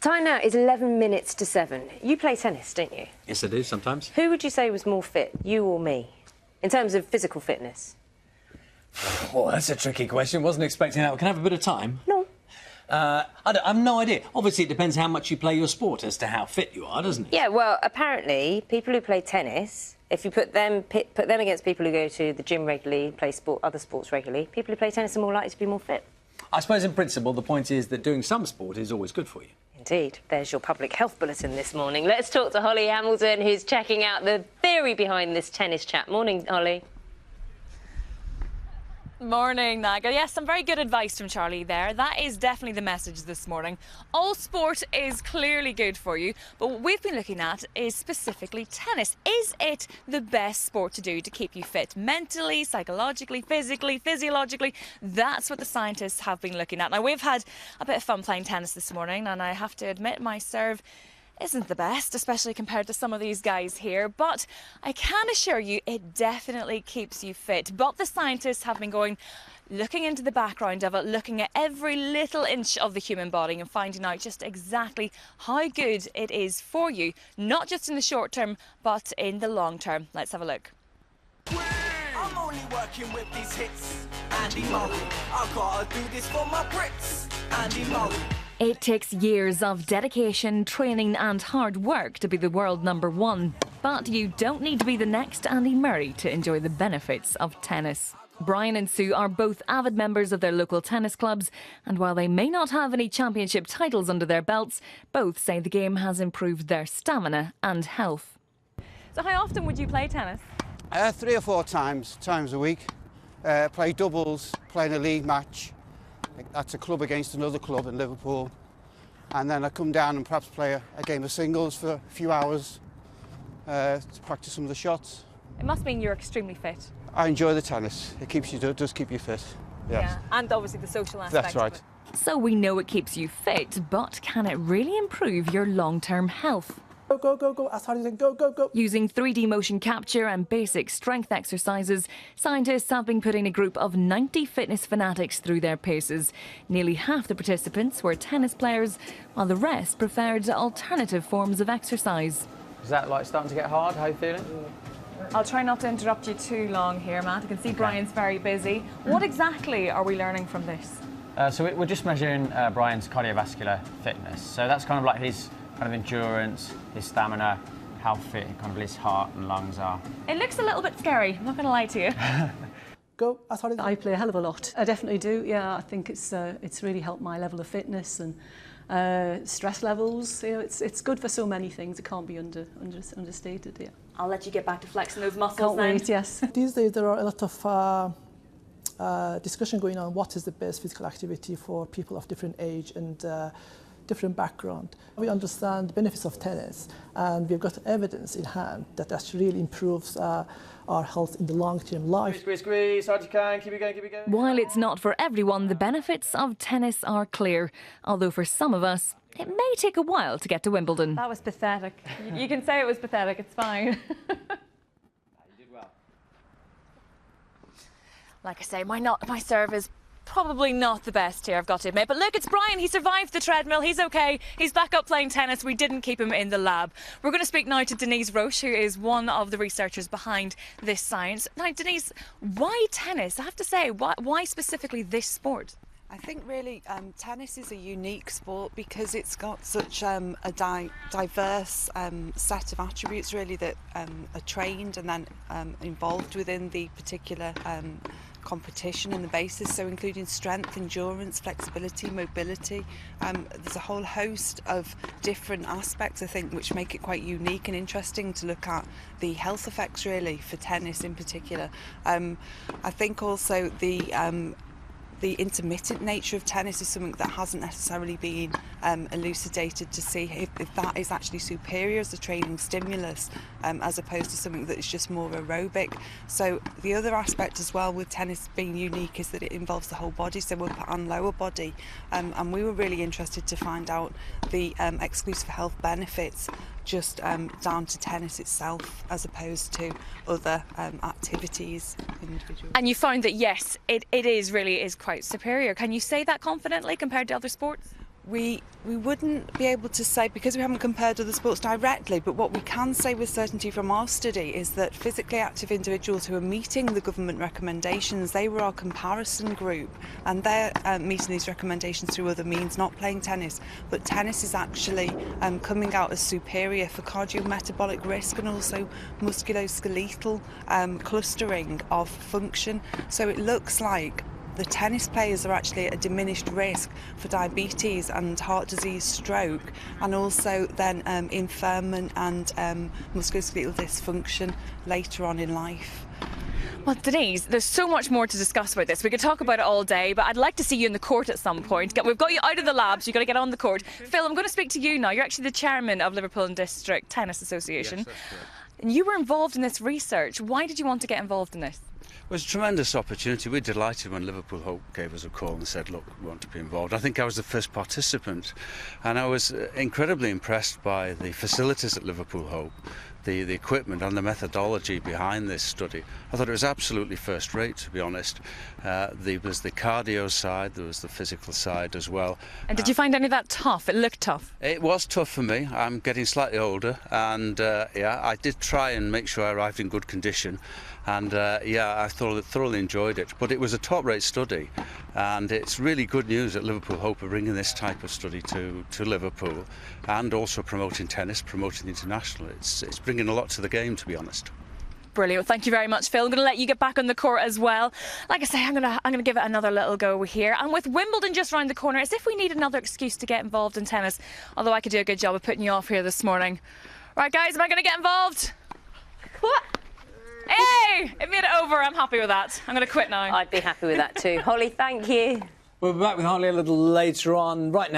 Time now is 11 minutes to 7. You play tennis, don't you? Yes, I do, sometimes. Who would you say was more fit, you or me, in terms of physical fitness? Well, that's a tricky question. Wasn't expecting that. Can I have a bit of time? No. I've no idea. Obviously, it depends how much you play your sport as to how fit you are, doesn't it? Yeah, well, apparently, people who play tennis, if you put them against people who go to the gym regularly, play other sports regularly, people who play tennis are more likely to be more fit. I suppose, in principle, the point is that doing some sport is always good for you. Indeed. There's your public health bulletin this morning. Let's talk to Holly Hamilton, who's checking out the theory behind this tennis chat. Morning, Holly. Morning, Naga. Yes, some very good advice from Charlie there. That is definitely the message this morning. All sport is clearly good for you, but what we've been looking at is specifically tennis. Is it the best sport to do to keep you fit mentally, psychologically, physically, physiologically? That's what the scientists have been looking at. Now, we've had a bit of fun playing tennis this morning, and I have to admit my serve isn't the best, especially compared to some of these guys here, but I can assure you it definitely keeps you fit. But the scientists have been looking into the background of it, looking at every little inch of the human body and finding out just exactly how good it is for you, not just in the short term, but in the long term. Let's have a look. I'm only working with these hits. Andy Murray, I gotta do this for my Brits. Andy Murray. It takes years of dedication, training and hard work to be the world #1. But you don't need to be the next Andy Murray to enjoy the benefits of tennis. Brian and Sue are both avid members of their local tennis clubs, and while they may not have any championship titles under their belts, both say the game has improved their stamina and health. So how often would you play tennis? 3 or 4 times a week. Play doubles, play in a league match. That's a club against another club in Liverpool. And then I come down and perhaps play a game of singles for a few hours to practice some of the shots. It must mean you're extremely fit. I enjoy the tennis. It does keep you fit. Yes. Yeah, and obviously the social aspect. That's right. So we know it keeps you fit, but can it really improve your long-term health? Go, go, go, as hard as you can, go, go, go. Using 3D motion capture and basic strength exercises, scientists have been putting a group of 90 fitness fanatics through their paces. Nearly half the participants were tennis players, while the rest preferred alternative forms of exercise. Is that like starting to get hard? How are you feeling? I'll try not to interrupt you too long here, Matt. I can see Brian's very busy. What exactly are we learning from this? So we're just measuring Brian's cardiovascular fitness. So that's kind of like his kind of endurance, his stamina, how fit kind of his heart and lungs are. It looks a little bit scary, I'm not going to lie to you. Go, as hard as I play a hell of a lot. I definitely do, yeah. I think it's really helped my level of fitness and stress levels. You know, it's good for so many things. It can't be understated, yeah. I'll let you get back to flexing those muscles Can't then. wait, yes. These days there are a lot of discussion going on what is the best physical activity for people of different age and different background. We understand the benefits of tennis, and we've got evidence in hand that really improves our health in the long-term life. Squeeze, squeeze, hard as you can, keep it going, keep it going. While it's not for everyone, the benefits of tennis are clear, although for some of us, it may take a while to get to Wimbledon. That was pathetic. You can say it was pathetic, it's fine. You did well. Like I say, my serve is probably not the best here, I've got to admit. But look, it's Brian. He survived the treadmill. He's okay. He's back up playing tennis. We didn't keep him in the lab. We're going to speak now to Denise Roche, who is one of the researchers behind this science. Now, Denise, why tennis? I have to say, why specifically this sport? I think really tennis is a unique sport because it's got such a diverse set of attributes really that are trained and then involved within the particular competition and the basis, so including strength, endurance, flexibility, mobility. There's a whole host of different aspects, I think, which make it quite unique and interesting to look at the health effects really for tennis in particular. I think also the intermittent nature of tennis is something that hasn't necessarily been elucidated to see if that is actually superior as a training stimulus as opposed to something that is just more aerobic. So the other aspect as well with tennis being unique is that it involves the whole body, so upper and lower body, and we were really interested to find out the exclusive health benefits just down to tennis itself as opposed to other activities individually. And you found that yes, it really is quite superior. Can you say that confidently compared to other sports? We wouldn't be able to say, because we haven't compared other sports directly, but what we can say with certainty from our study is that physically active individuals who are meeting the government recommendations, they were our comparison group, and they're meeting these recommendations through other means, not playing tennis. But tennis is actually coming out as superior for cardiometabolic risk and also musculoskeletal clustering of function. So it looks like the tennis players are actually at a diminished risk for diabetes and heart disease, stroke, and also then impairment and musculoskeletal dysfunction later on in life. Well, Denise, there's so much more to discuss about this. We could talk about it all day, but I'd like to see you in the court at some point. We've got you out of the lab, so you've got to get on the court. Phil, I'm going to speak to you now. You're actually the chairman of Liverpool and District Tennis Association. Yes, that's correct. And you were involved in this research. Why did you want to get involved in this? It was a tremendous opportunity. We're delighted when Liverpool Hope gave us a call and said, look, we want to be involved. I think I was the first participant, and I was incredibly impressed by the facilities at Liverpool Hope, the equipment and the methodology behind this study. I thought it was absolutely first rate, to be honest. There was the cardio side, there was the physical side as well. And did you find any of that tough? It looked tough. It was tough for me. I'm getting slightly older, and I did try and make sure I arrived in good condition. And I thoroughly enjoyed it. But it was a top-rate study, and it's really good news that Liverpool Hope are bringing this type of study to Liverpool, and also promoting tennis, promoting international. It's bringing a lot to the game, to be honest. Brilliant. Thank you very much, Phil. I'm going to let you get back on the court as well. Like I say, I'm going to give it another little go here. And with Wimbledon just round the corner, as if we need another excuse to get involved in tennis. Although I could do a good job of putting you off here this morning. Right, guys, am I going to get involved? What? Hey! It made it over. I'm happy with that. I'm going to quit now. I'd be happy with that too. Holly, thank you. We'll be back with Harley a little later on. Right now.